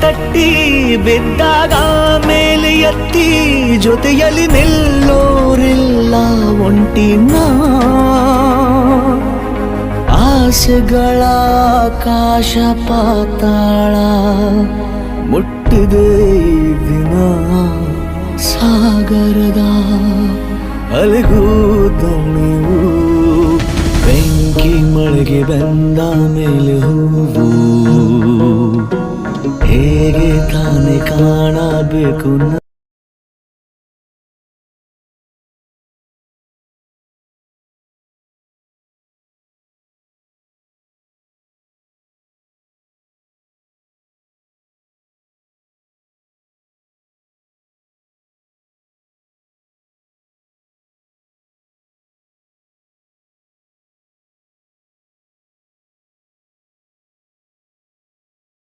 ತಟ್ಟಿ ಬಿದ್ದಾಗ ಮೇಲೆ ಎತ್ತಿ ಜೊತೆಯಲ್ಲಿ ನಿಲ್ಲೋರಿಲ್ಲ ಒಂಟಿನ ಆಸೆಗಳ ಆಕಾಶ ಪಾತಾಳ ಮುಟ್ಟಿದೆ ಈ ದಿನ ಸಾಗರದ ಅಲೆಗೂ ತಣಿವು ಬೆಂಕಿ ಮಳೆಗೆ ಬಂದ ಮೇಲೆ ಹೂವು ಹೇಗೆ ತಾನೇ ಕಾಣಬೇಕು